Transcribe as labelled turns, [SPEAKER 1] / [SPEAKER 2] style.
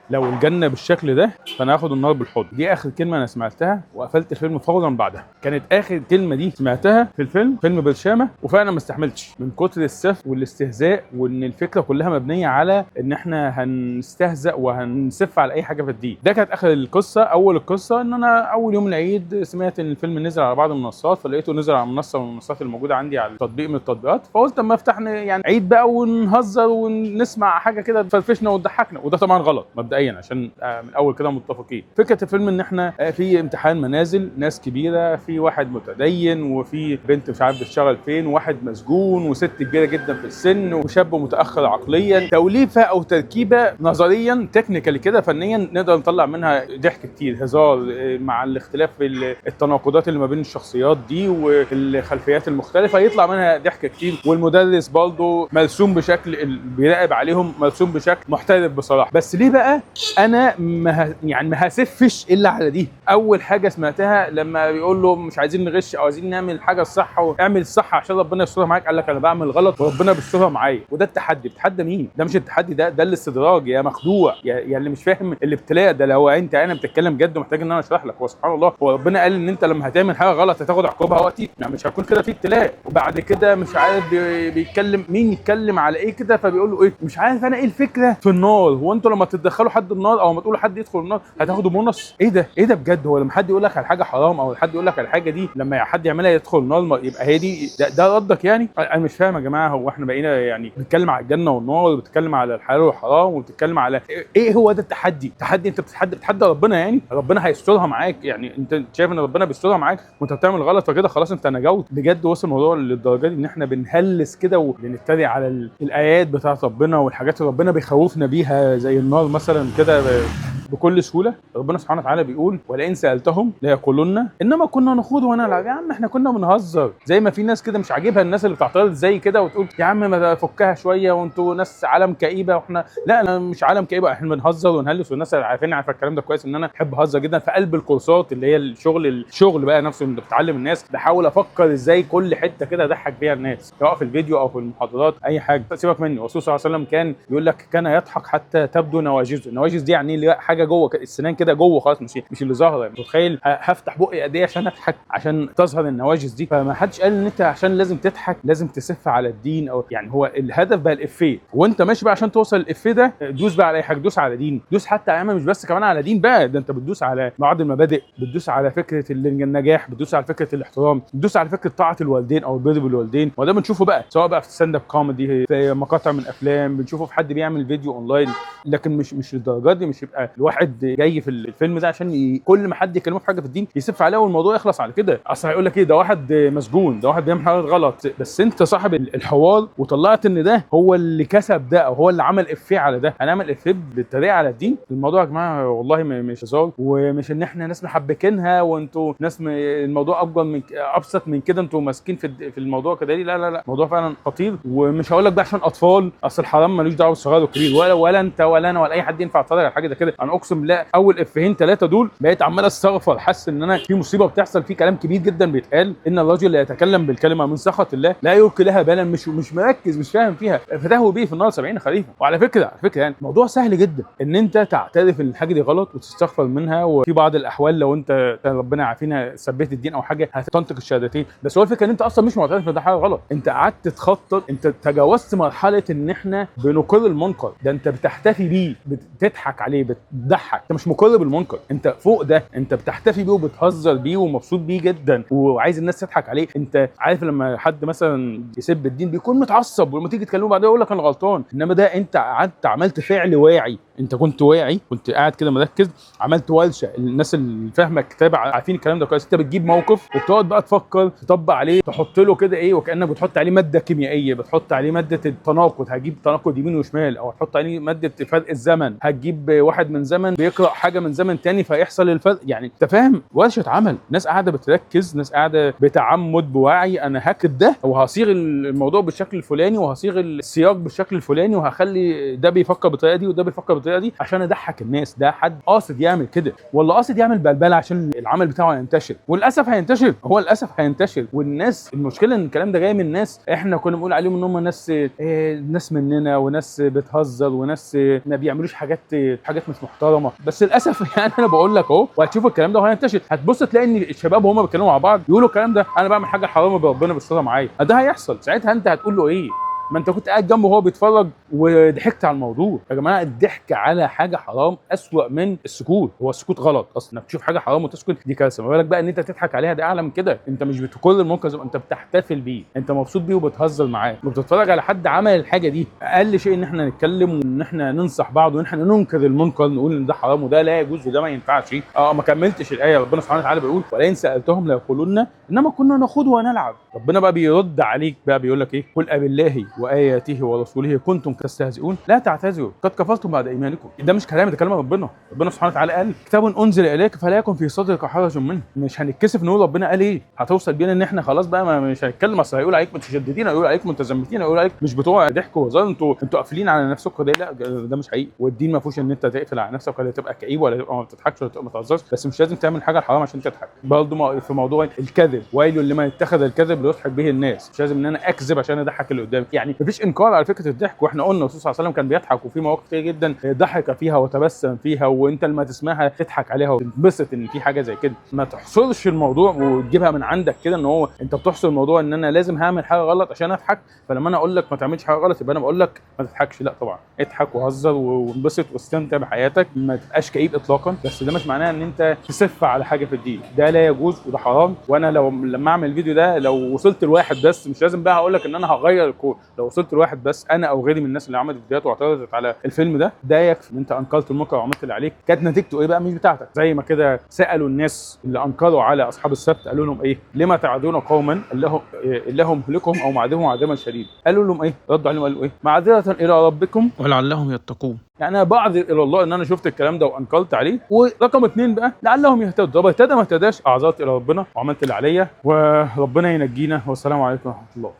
[SPEAKER 1] لو الجنه بالشكل ده فانا هاخد النار بالحضن. دي اخر كلمه انا سمعتها وقفلت الفيلم فورا بعدها. كانت اخر كلمه دي سمعتها في الفيلم، فيلم برشامه، وفعلا ما استحملتش من كتر السف والاستهزاء، وان الفكره كلها مبنيه على ان احنا هنستهزأ وهنسف على اي حاجه في الدين. ده كانت اخر القصه. اول القصه ان انا اول يوم العيد سمعت ان الفيلم نزل على بعض المنصات، فلقيته نزل على منصه من المنصات الموجوده عندي على تطبيق من التطبيقات، فقلت اما افتح يعني عيد بقى ونهزر ونسمع حاجه كده تفرفشنا وتضحكنا. وده طبعا غلط مبدئيا عشان من اول كده متفقين. فكره الفيلم ان احنا في امتحان منازل، ناس كبيره، في واحد متدين وفي بنت مش عارف بتشتغل فين، وواحد مسجون، وست كبيره جدا في السن، وشاب متاخر عقليا. توليفه او تركيبه نظريا تكنيكالي كده فنيا نقدر نطلع منها ضحك كتير، هزار، مع الاختلاف في التناقضات اللي ما بين الشخصيات دي والخلفيات المختلفه يطلع منها ضحك كتير. والمدرس برضه مرسوم بشكل بيراقب عليهم، مرسوم بشكل محترف بصراحه. بس ليه بقى انا يعني ما هسفش الا على دي؟ اول حاجه سمعتها لما بيقول له مش عايزين نغش او عايزين نعمل حاجه الصح واعمل الصح عشان ربنا يسترها معاك، قال لك انا بعمل غلط وربنا بيسترها معايا. وده التحدي. بتحدى مين؟ ده مش التحدي، ده الاستدراج يا مخدوع، يا اللي مش فاهم الابتلاء ده. لو انت انا بتتكلم جد ومحتاج ان انا اشرح لك. هو سبحان الله هو ربنا قال ان انت لما هتعمل حاجه غلط هتاخد عقوبها وقتي، يعني مش هيكون كده في ابتلاء. وبعد كده مش عارف بيتكلم مين، يتكلم على ايه كده، فبيقول له ايه مش عارف انا ايه الفكره في النار. هو انتوا لما تدخلوا حد النار او ما تقولوا حد يدخل النار هتاخدوا بونص؟ ايه ده ايه ده بجد؟ هو لما حد يقول لك على حاجه حرام او حد يقول لك على الحاجه دي لما حد يعملها يدخل النار يبقى هي دي ده ردك يعني؟ انا مش فاهم يا جماعه. هو احنا بقينا يعني بنتكلم على الجنه والنار وبنتكلم على الحلال والحرام وبتتكلم على ايه؟ هو ده التحدي؟ تحدي انت بتتحدى ربنا يعني؟ ربنا هيسترها معاك يعني؟ انت شايف ان ربنا بيسترها معاك وانت بتعمل غلط فكده خلاص انت نجوت؟ بجد وصل الموضوع للدرجه دي ان احنا بنهلس كده وبنتريق على الايات بتاعت ربنا والحاجات اللي ربنا بيخوفنا بيها زي النار مثلا كده بكل سهوله. ربنا سبحانه وتعالى بيقول ولئن سالتهم ليقولن انما كنا نخوض ونلعب. يا عم احنا كنا بنهزر. زي ما في ناس كده مش عاجبها الناس اللي بتعترض زي كده وتقول يا عم ما تفكها شويه وانتوا ناس عالم كئيبه، واحنا لا انا مش عالم كئيبه، احنا بنهزر ونهلس والناس عارفين عارفه الكلام ده كويس ان انا بحب اهزر جدا. في قلب الكورسات اللي هي الشغل بقى نفسه اللي بتعلم الناس بحاول افكر ازاي كل حته كده اضحك بيها الناس سواء في الفيديو او في المحاضرات اي حاجه. سيبك مني. الرسول صلى الله عليه وسلم كان يقول لك كان يضحك حتى تبدو نواجذه. النواجذ دي يعني اللي حاجه جوه السنان كده جوه خالص، مش اللي ظاهره. يعني متخيل هفتح بقي قد ايه عشان اضحك عشان تظهر النواجذ دي؟ فما حدش قال ان انت عشان لازم تضحك لازم تسف على الدين او يعني هو الهدف بقى الافيه. وانت ماشي بقى عشان توصل الافيه ده دوس بقى على اي حاجه، دوس على دين، دوس حتى يا عم مش بس كمان على دين بقى، ده انت بتدوس على بعض المبادئ، بتدوس على فكره النجاح، بتدوس على فكره الاحترام، بتدوس على فكره طاعه الوالدين او البر بالوالدين. وده بنشوفه بقى سواء بقى في ستاند اب كوميدي، في مقاطع من افلام، بنشوفه في حد بيعمل فيديو اونلاين. لكن مش للدرجات دي. مش يبقى الواحد جاي في الفيلم ده عشان كل ما حد يكلمه في حاجه في الدين يسف عليه والموضوع يخلص على كده. اصل هيقول لك ايه ده واحد مسجون، ده واحد بيعمل حاجات غلط، بس انت صاحب الحوار وطلعت ان ده هو اللي كسب ده او هو اللي عمل افيه على ده. هنعمل افيه بالطريقه على الدين؟ الموضوع يا جماعه والله مش هزار، ومش ان احنا ناس محبكينها وانتوا ناس الموضوع اكبر من ابسط من كده انتوا ماسكين في الموضوع كده. لا لا لا، الموضوع فعلا خطير. ومش هقول لك بقى عشان اطفال، اصل الحرام ملوش دعوه بالصغير والكبير، ولا انت ولا انا ولا اي حد ينفع يتفرج على حاجه زي كده. انا اقسم بالله اول افيهين ثلاثه دول بقيت عمال استغفر، حاسس ان انا في مصيبه بتحصل، في كلام كبير جدا بيتقال. ان الرجل لا يتكلم بالكلمه من سخط الله لا يلقي لها بالا. مش مركز، مش فاهم فيها، فتهوي به في النار 70 خريفا. وعلى فكره يعني الموضوع سهل جدا ان انت تعترف ان الحاجه دي غلط وتستغفر منها. وفي بعض الاحوال لو انت ربنا عافينا ثبت الدين او حاجه هتنطق الشهادتين، بس هو الفكره ان انت اصلا مش معترف ان ده حاجه غلط. انت قعدت تخطط، انت تجاوزت مرحله ان احنا بنقر المنكر ده، انت بتحتفي بيه، بتضحك عليه، بتضحك. انت مش مقر بالمنكر، انت فوق ده، انت بتحتفي بيه وبتهزر بيه ومبسوط بيه جدا وعايز الناس تضحك عليه. انت عارف لما حد مثلا يسب الدين بيكون متعصب ولما تيجي تكلمه بعدين يقول لك انا غلطان، انما ده انت قعدت عملت فعل واعي. انت كنت واعي، كنت قاعد كده مركز، عملت ورشه. الناس اللي فاهمه الكتاب عارفين الكلام ده كويس. انت بتجيب موقف وبتقعد بقى تفكر تطبق عليه، تحط له كده ايه وكانك بتحط عليه ماده كيميائيه، بتحط عليه ماده التناقض، هتجيب تناقض يمين وشمال، او تحط عليه ماده فرق الزمن، هتجيب واحد من زمن بيقرا حاجه من زمن تاني فيحصل الفرق. يعني انت فاهم ورشه عمل، ناس قاعده بتركز، ناس قاعده بتعمد بوعي انا هكتب ده وهصيغ الموضوع بالشكل الفلاني وهصيغ السياق بالشكل الفلاني وهخلي ده بيفكر بالطريقه دي وده بيفكر بالطريقه بالطريقه دي عشان اضحك الناس. ده حد قاصد يعمل كده ولا قاصد يعمل بلبله عشان العمل بتاعه ينتشر؟ وللاسف هينتشر، هو للاسف هينتشر. والناس المشكله ان الكلام ده جاي من ناس احنا كنا بنقول عليهم ان هم ناس مننا وناس بتهزر وناس ما بيعملوش حاجات مش محترمه. بس للاسف يعني انا بقول لك اهو، وهتشوف الكلام ده وهينتشر. هتبص تلاقي ان الشباب وهم بيتكلموا مع بعض يقولوا الكلام ده، انا بعمل حاجه حرام بربنا بيسترها معايا. ده هيحصل ساعتها، انت هتقول له ايه؟ ما انت كنت قاعد جنبه وهو بيتفرج وضحكت على الموضوع. يا جماعه الضحك على حاجه حرام اسوأ من السكوت. هو السكوت غلط اصلا، انك تشوف حاجه حرام وتسكت دي كارثه. ما بالك بقى ان انت تضحك عليها؟ ده اعلى من كده. انت مش بتكل المنكر، انت بتحتفل بيه، انت مبسوط بيه وبتهزر معاه وبتتفرج على حد عمل الحاجه دي. اقل شيء ان احنا نتكلم وان احنا ننصح بعض وان احنا ننكر المنكر، نقول ان ده حرام وده لا يجوز وده ما ينفعش. ما كملتش الايه. ربنا سبحانه وتعالى بيقول ولئن سالتهم ليقولن انما كنا نخوض ونلعب. ربنا بقى بيرد عليك بقى بيقول لك ايه؟ قل ابالله واياته ورسوله كنتم تستهزئون لا تعتذروا قد كفرتم بعد ايمانكم. ده مش كلام، ده كلام ربنا. ربنا سبحانه وتعالى قال كتاب انزل اليك فلا يكن في صدرك حرج منه. مش هنتكسف نقول ربنا قال ايه. هتوصل بينا ان احنا خلاص بقى مش هنتكلم، اصل هيقول عليك متشددين، هيقول عليك متزمتين، هيقول عليك مش بتوع ضحك وهزار، انتوا قافلين على نفسكم. لا ده مش حقيقي. والدين ما فيهوش ان انت تقفل على نفسك ولا تبقى كئيب ولا تبقى ما بتضحكش ولا تبقى ما تهزرش. بس مش لازم تعمل حاجه حرام عشان تضحك. برضه في موضوع الكذب، ويل لمن اتخذ الكذب ليضحك به الناس. مش لازم ان انا اكذب عشان اضحك اللي قدامي. يعني مفيش انكار على فكره الضحك، واحنا قلنا الرسول صلى الله عليه وسلم كان بيضحك، وفي مواقف كتير جدا ضحك فيها وتبسم فيها، وانت لما تسمعها تضحك عليها وتنبسط ان في حاجه زي كده. ما تحصرش الموضوع وتجيبها من عندك كده ان هو انت بتحصر الموضوع ان انا لازم هعمل حاجه غلط عشان اضحك. فلما انا اقول لك ما تعملش حاجه غلط يبقى انا بقول لك ما تضحكش. لا طبعا، اضحك وهزر وانبسط واستمتع بحياتك، ما تبقاش كئيب اطلاقا. بس ده مش معناه ان انت تسف على حاجه في الدين. ده لا يجوز وده حرام. وانا لما اعمل الفيديو ده لو وصلت لواحد بس، مش لازم بقى هقول لك ان انا هغير الكون، لو وصلت لواحد بس انا او غيري من الناس اللي عملت فيديوهات واعترضت على الفيلم ده يكفي ان انت انكرت المنكر وعملت اللي عليك. كانت نتيجته ايه بقى؟ مش بتاعتك. زي ما كده سالوا الناس اللي انكروا على اصحاب السبت، قالوا لهم ايه؟ لما تعدون قوما اللهم مهلكهم او معذبهم عذابا شديد. قالوا لهم ايه؟ ردوا عليهم قالوا ايه؟ معذره الى ربكم
[SPEAKER 2] ولعلهم يتقون.
[SPEAKER 1] يعني انا بعذر الى الله ان انا شفت الكلام ده وانكرت عليه. ورقم 2 بقى لعلهم يهتدوا. طب اهتدى ما اهتداش، اعذرت الى ربنا وعملت اللي عليا وربنا ينجينا. والسلام عليكم ورحمه الله.